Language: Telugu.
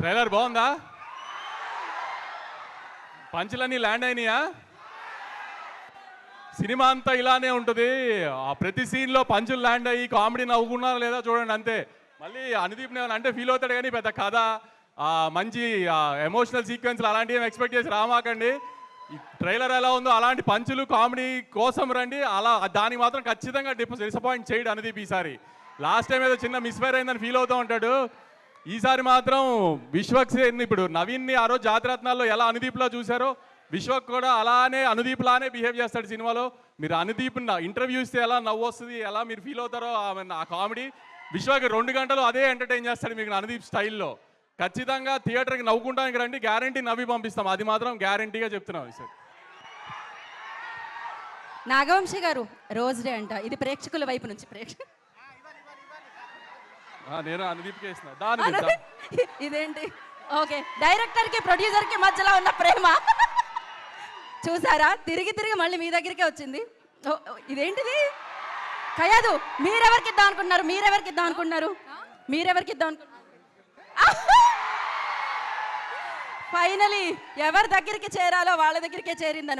ట్రైలర్ బాగుందా? పంచులన్నీ ల్యాండ్ అయినాయా? సినిమా అంతా ఇలానే ఉంటుంది. ఆ ప్రతి సీన్లో పంచులు ల్యాండ్ అయ్యి కామెడీ నవ్వుకున్నారా లేదా చూడండి అంతే. మళ్ళీ అనుదీప్ అంటే ఫీల్ అవుతాడు కానీ పెద్ద కథ మంచి ఎమోషనల్ సీక్వెన్స్లు అలాంటివి ఏం ఎక్స్పెక్ట్ చేసి రామాకండి. ఈ ట్రైలర్ ఎలా ఉందో అలాంటి పంచులు కామెడీ కోసం రండి. అలా దానికి మాత్రం ఖచ్చితంగా డిసప్పాయింట్ చేయడు అనుదీప్ ఈసారి. లాస్ట్ టైం ఏదో చిన్న మిస్ఫైర్ అయిందని ఫీల్ అవుతూ ఉంటాడు. ఈసారి మాత్రం విశ్వక్సేన్ని ఇప్పుడు నవీన్ని ఆ రోజు జాతిరత్నాల్లో ఎలా అనుదీప్లో చూశారో విశ్వక్ కూడా అలానే అనుదీప్ లానే బిహేవ్ చేస్తాడు సినిమాలో. మీరు అనుదీప్ ఇంటర్వ్యూ ఇస్తే ఎలా నవ్వు వస్తుంది, ఎలా మీరు ఫీల్ అవుతారో ఆ కామెడీ విశ్వక్ 2 గంటలు అదే ఎంటర్టైన్ చేస్తాడు మీకు అనుదీప్ స్టైల్లో. ఖచ్చితంగా థియేటర్కి నవ్వుకుంటానికి రండి, గ్యారంటీ నవ్వి పంపిస్తాం, అది మాత్రం గ్యారంటీగా చెప్తున్నాం సార్. నాగవంశి గారు రోజ్ డే అంట, ఇది ప్రేక్షకుల వైపు నుంచి నేను అనుదీప్కే ఇస్తున్నా దాని ఇదేంటి? ఓకే, డైరెక్టర్ కి ప్రొడ్యూసర్ కి మధ్యలో ఉన్న ప్రేమ చూసారా? తిరిగి తిరిగి మళ్ళీ మీ దగ్గరికే వచ్చింది. ఇదేంటిది? కయాదు, మీరెవరికి ఇద్దాం అనుకుంటున్నారు? ఫైనలీ ఎవరి దగ్గరికి చేరాలో వాళ్ళ దగ్గరికే చేరిందని